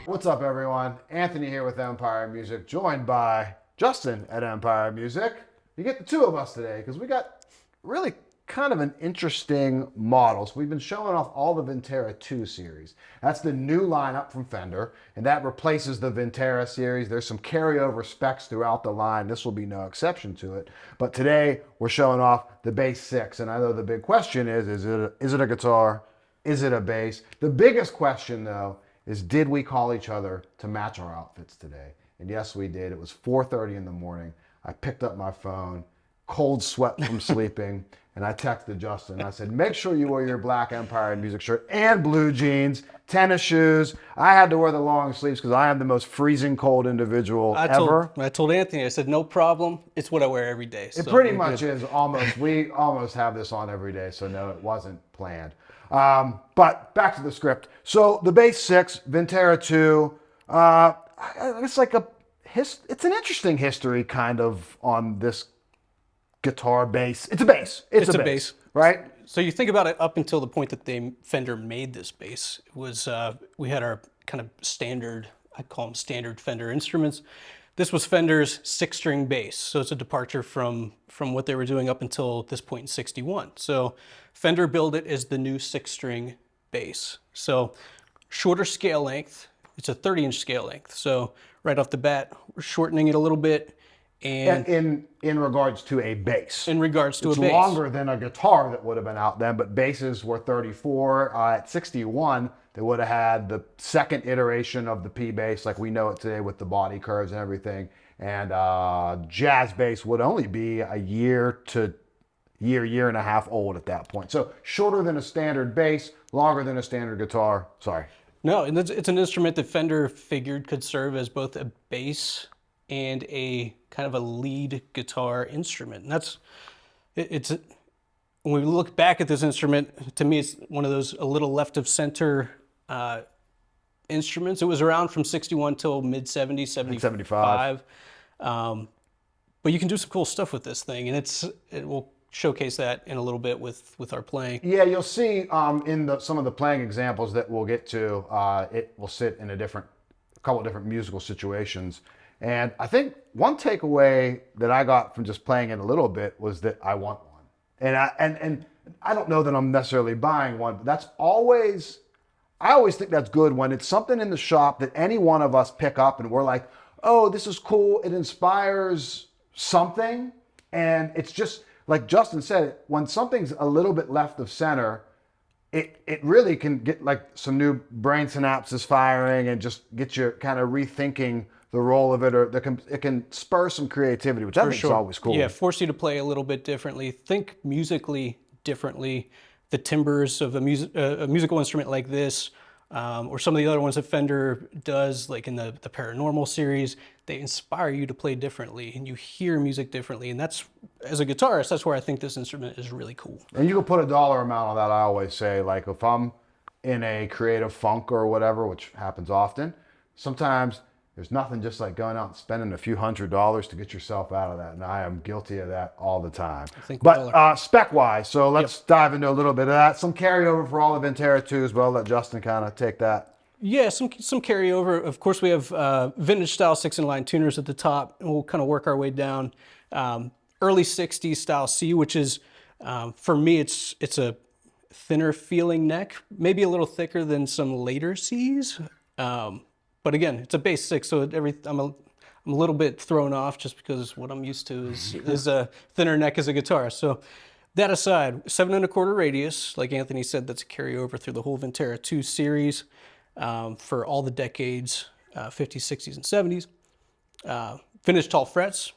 What's up, everyone? Anthony here with Empire Music, joined by Justin at Empire Music. You get the two of us today because we got really kind of an interesting model. So we've been showing off all the Vintera II series. That's the new lineup from Fender, and that replaces the Vintera series. There's some carryover specs throughout the line. This will be no exception to it. But today we're showing off the Bass 6, and I know the big question is it a guitar? Is it a bass? The biggest question, though, is did we call each other to match our outfits today? And yes, we did. It was 4:30 in the morning. I picked up my phone, cold sweat from sleeping, and I texted Justin. I said, make sure you wear your black Empire Music shirt and blue jeans, tennis shoes. I had to wear the long sleeves because I am the most freezing cold individual ever. I told Anthony, I said, no problem. It's what I wear every day. It pretty much is almost, we almost have this on every day, so no, it wasn't planned. But back to the script. So the Bass 6, Vintera II, it's like it's an interesting history kind of on this guitar bass. It's a bass. It's a bass, right? So you think about it up until the point that Fender made this bass. It was, we had our kind of standard, I call them standard Fender instruments. This was Fender's 6-string bass, so it's a departure from what they were doing up until this point in '61. So Fender billed it as the new 6-string bass. So shorter scale length, it's a 30-inch scale length. So right off the bat, we're shortening it a little bit. And in regards to a bass. In regards to a bass. It's longer than a guitar that would have been out then, but basses were 34. At 61, they would have had the second iteration of the P bass like we know it today with the body curves and everything. And jazz bass would only be a year and a half old at that point. So shorter than a standard bass, longer than a standard guitar. Sorry. No, and it's an instrument that Fender figured could serve as both a bass and a kind of a lead guitar instrument. And when we look back at this instrument, to me, it's one of those a little left of center instruments. It was around from 61 till mid 70s, 75. But you can do some cool stuff with this thing, and we'll showcase that in a little bit with our playing. Yeah, you'll see in some of the playing examples that we'll get to, it will sit in a couple of different musical situations. And I think one takeaway that I got from just playing it a little bit was that I want one. And I don't know that I'm necessarily buying one, but I always think that's good when it's something in the shop that any one of us pick up and we're like, oh, this is cool. It inspires something. And it's just, like Justin said, when something's a little bit left of center, it really can get like some new brain synapses firing and just get you kind of rethinking the role of it, or it can spur some creativity, which I think is always cool. Yeah, force you to play a little bit differently, think musically differently. The timbres of a musical instrument like this, or some of the other ones that Fender does, like in the Paranormal series, they inspire you to play differently, and you hear music differently. And that's, as a guitarist, that's where I think this instrument is really cool. And you can put a dollar amount on that. I always say, like, if I'm in a creative funk or whatever, which happens often, sometimes there's nothing just like going out and spending a few $100s to get yourself out of that. And I am guilty of that all the time. But spec-wise, so let's dive into a little bit of that. Some carryover for all the Vintera IIs, but I'll let Justin kind of take that. Yeah, some carryover. Of course, we have vintage style 6-in-line tuners at the top, and we'll kind of work our way down. Early 60s style C, which is, for me, it's a thinner feeling neck, maybe a little thicker than some later Cs. But again, it's a bass 6, so I'm a little bit thrown off just because what I'm used to is a thinner neck as a guitar. So that aside, 7 1/4 radius, like Anthony said, that's a carryover through the whole Vintera II series for all the decades, 50s, 60s, and 70s. Finished tall frets,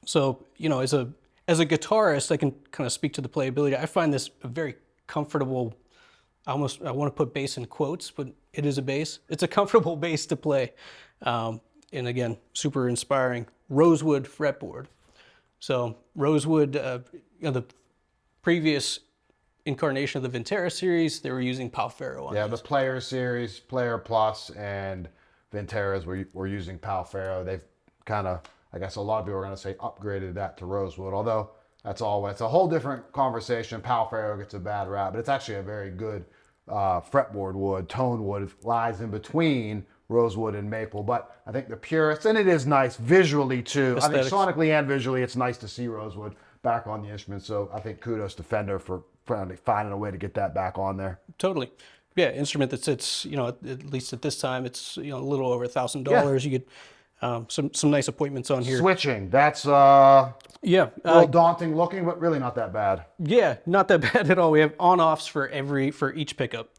So, as a guitarist, I can kind of speak to the playability. I find this a very comfortable, I want to put bass in quotes, but it is a bass. It's a comfortable bass to play. And again, super inspiring. Rosewood fretboard. So rosewood, the previous incarnation of the Vintera series, they were using Pal Ferro on the Player series, Player Plus, and Vinteras were using Pal Ferro. They've kind of, I guess a lot of people are going to say, upgraded that to rosewood, although it's a whole different conversation. Pal Ferro gets a bad rap, but it's actually a very good fretboard wood. Tone wood lies in between rosewood and maple, but I think the purists, and it is nice visually too. Aesthetics. I think sonically and visually, it's nice to see rosewood back on the instrument. So I think kudos to Fender for finding a way to get that back on there. Totally. Yeah, instrument that sits, at least at this time, it's a little over $1,000. You get some nice appointments on here. Switching, that's Yeah, a little daunting looking, but really not that bad. yeah, not that bad at all. We have on-offs for each pickup.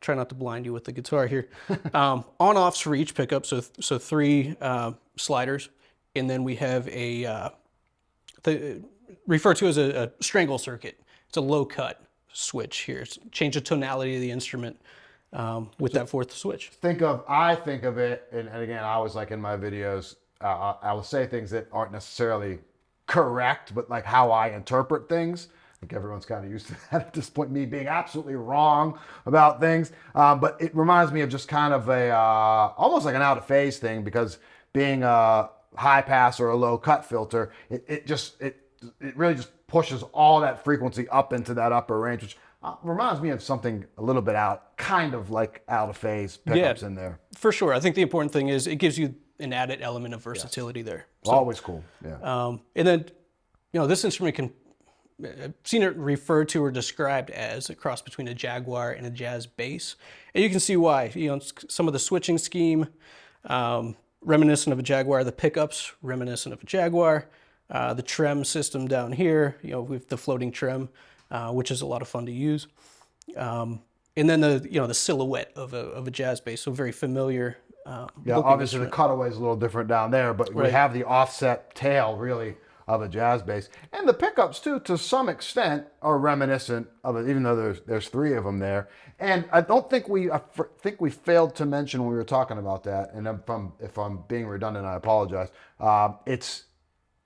Try not to blind you with the guitar here. On-offs for each pickup, so 3 sliders, and then we have referred to as a strangle circuit. It's a low cut switch here. It's change the tonality of the instrument with that 4th switch. I think of it, and again, I was like in my videos, I will say things that aren't necessarily correct, but like how I interpret things. I think everyone's kind of used to that at this point, me being absolutely wrong about things. But it reminds me of just kind of almost like an out of phase thing, because being a high pass or a low cut filter, it really just pushes all that frequency up into that upper range, which reminds me of something a little bit kind of like out of phase pickups in there. For sure. I think the important thing is it gives you an added element of versatility there. So, always cool. Yeah. And then, this instrument I've seen it referred to or described as a cross between a Jaguar and a jazz bass. And you can see why. Some of the switching scheme, reminiscent of a Jaguar, the pickups reminiscent of a Jaguar, the trem system down here, with the floating trem, which is a lot of fun to use. And then the silhouette of a jazz bass, so very familiar. Obviously the cutaway is a little different down there, but we have the offset tail really of a jazz bass, and the pickups too, to some extent, are reminiscent of it, even though there's 3 of them there. And I think we failed to mention when we were talking about that. And if I'm being redundant, I apologize. It's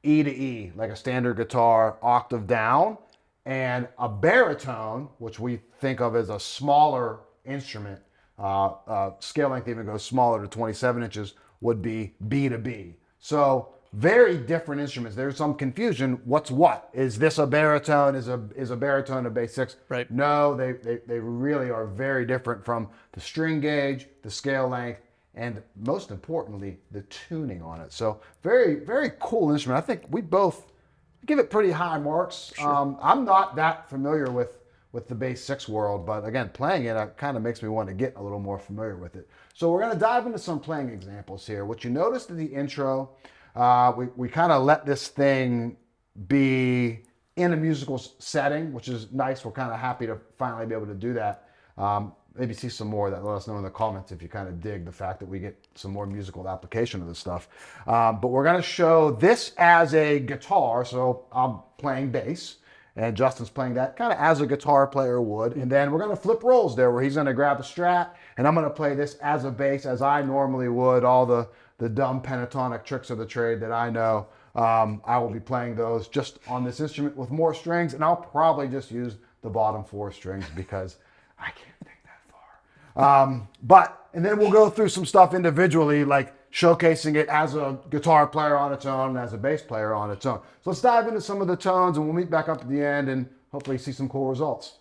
E to E, like a standard guitar, octave down, and a baritone, which we think of as a smaller instrument. Scale length even goes smaller to 27 inches, would be B to B. So very different instruments. There's some confusion. What's what? Is this a baritone? Is a baritone a bass 6? Right. No, they really are very different from the string gauge, the scale length, and most importantly, the tuning on it. So very, very cool instrument. I think we both give it pretty high marks. Sure. I'm not that familiar with the bass 6 world, but again, playing it kind of makes me want to get a little more familiar with it. So we're going to dive into some playing examples here. What you noticed in the intro, we kind of let this thing be in a musical setting, which is nice. We're kind of happy to finally be able to do that. Maybe see some more of that. Let us know in the comments if you kind of dig the fact that we get some more musical application of this stuff. But we're going to show this as a guitar. So I'm playing bass, and Justin's playing that kind of as a guitar player would. And then we're going to flip roles there, where he's going to grab a Strat, and I'm going to play this as a bass, as I normally would. All the dumb pentatonic tricks of the trade that I know. I will be playing those just on this instrument with more strings, and I'll probably just use the bottom 4 strings because I can't think that far. And then we'll go through some stuff individually, like showcasing it as a guitar player on its own and as a bass player on its own. So let's dive into some of the tones, and we'll meet back up at the end and hopefully see some cool results.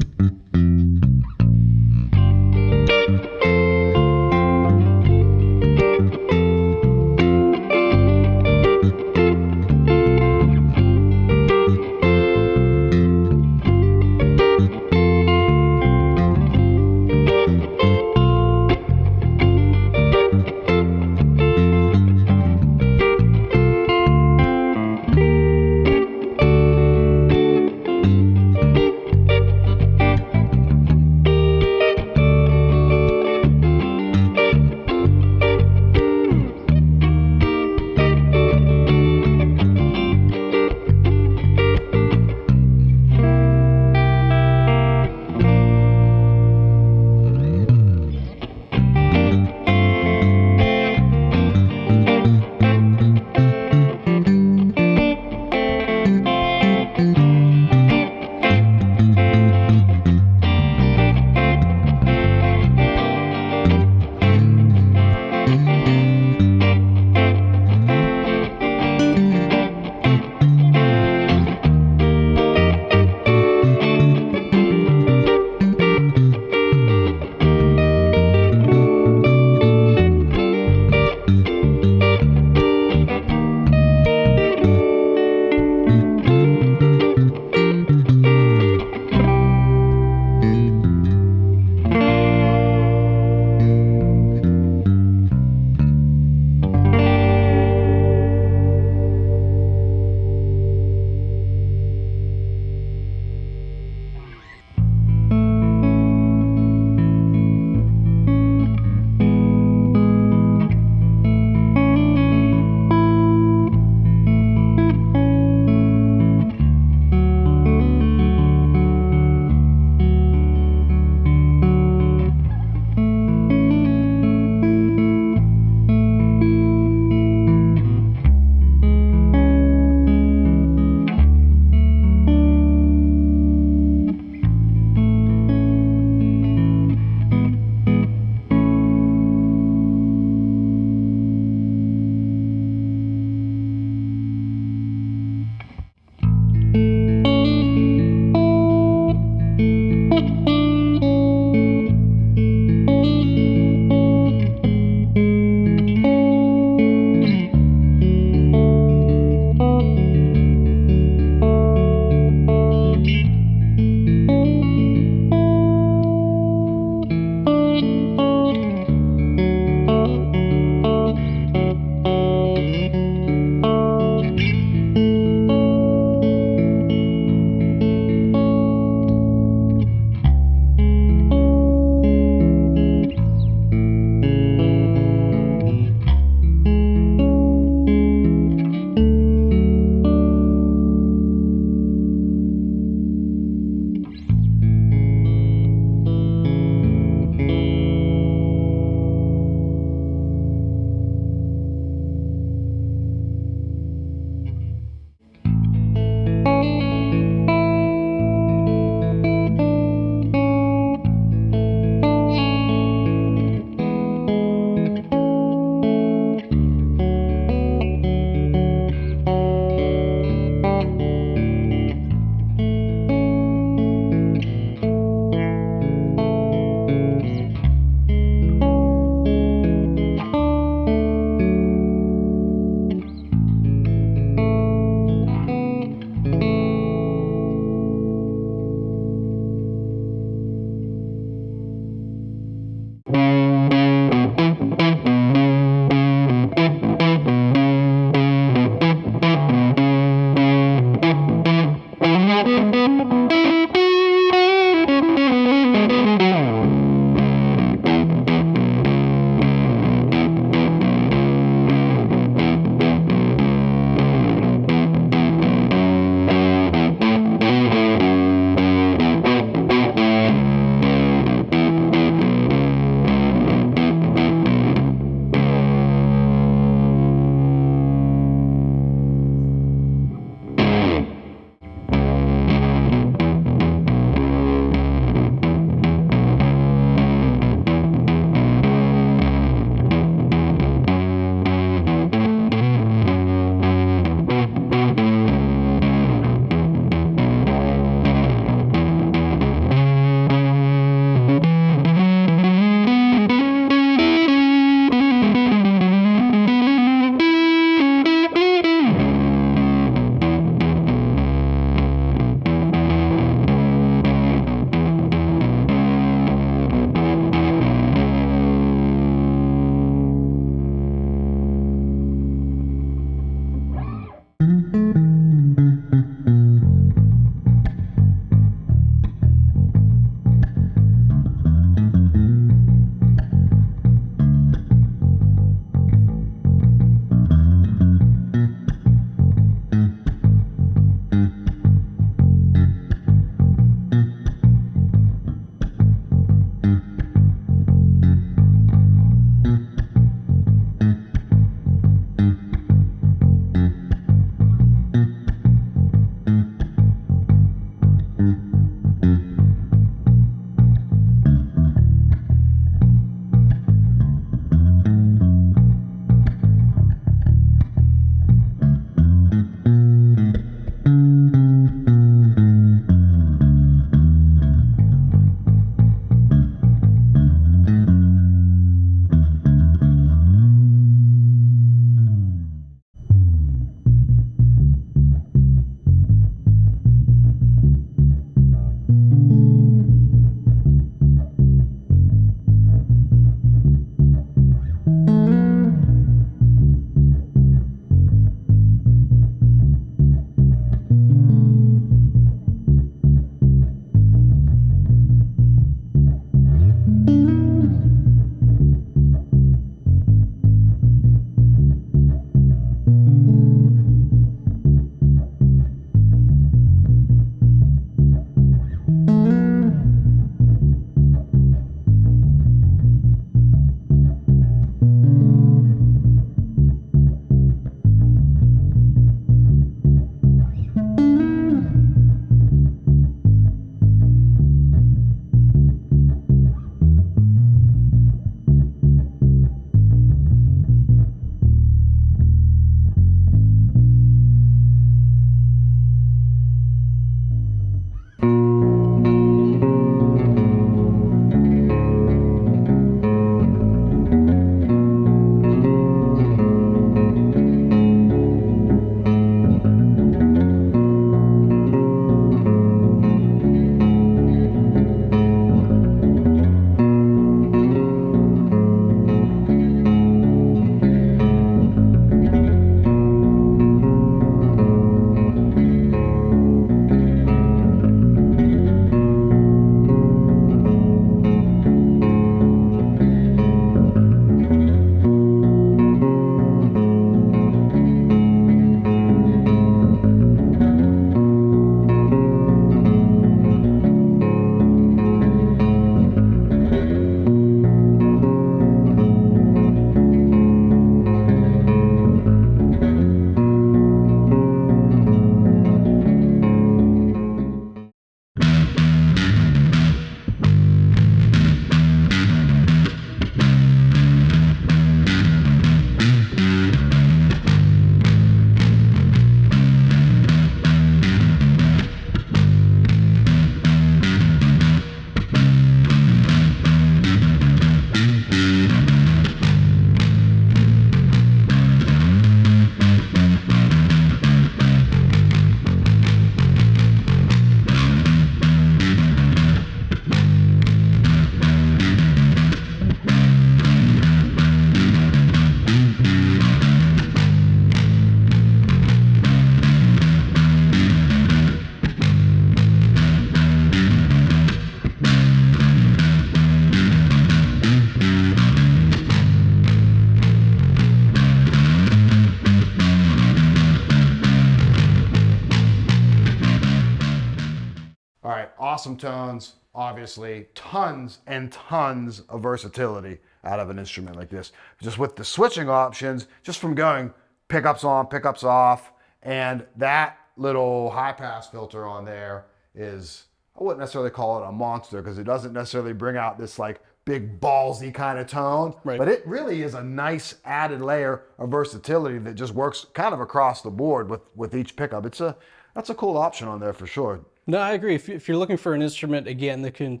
awesome tones, obviously, tons and tons of versatility out of an instrument like this. Just with the switching options, just from going pickups on, pickups off, and that little high pass filter on there is, I wouldn't necessarily call it a monster because it doesn't necessarily bring out this like big ballsy kind of tone, Right. but it really is a nice added layer of versatility that just works kind of across the board with each pickup. That's a cool option on there for sure. No, I agree. If you're looking for an instrument, again, that can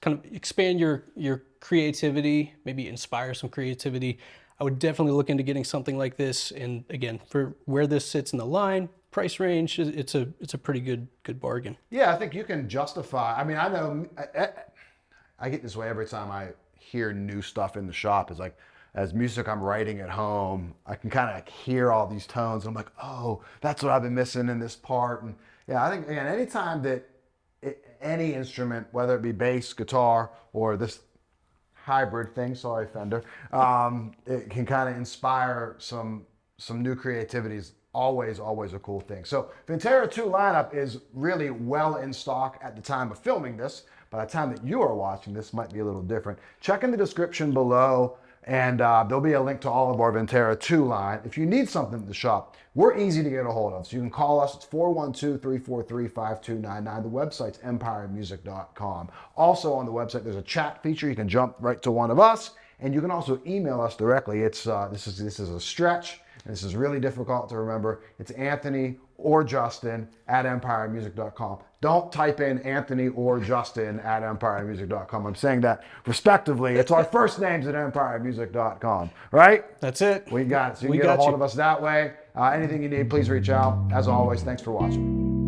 kind of expand your creativity, maybe inspire some creativity, I would definitely look into getting something like this. And again, for where this sits in the line, price range, it's a pretty good bargain. Yeah, I think you can justify. I mean, I know I get this way every time I hear new stuff in the shop. Is like, as music I'm writing at home, I can kind of like hear all these tones. And I'm like, oh, that's what I've been missing in this part. And yeah, I think, again, anytime that any instrument, whether it be bass, guitar, or this hybrid thing, sorry, Fender, it can kind of inspire some new creativity is always a cool thing. So Vintera 2 lineup is really well in stock at the time of filming this. By the time that you are watching, this might be a little different. Check in the description below, and there'll be a link to all of our Vintera 2 line. If you need something at the shop, we're easy to get a hold of. So you can call us. It's 412-343-5299. The website's empiremusic.com. Also on the website, there's a chat feature. You can jump right to one of us, and you can also email us directly. It's this is a stretch. This is really difficult to remember. It's Anthony or Justin at empiremusic.com. Don't type in Anthony or Justin at empiremusic.com. I'm saying that respectively. It's our first names at empiremusic.com, right? That's it. We got it. So you can get a hold of us that way. Anything you need, please reach out. As always, thanks for watching.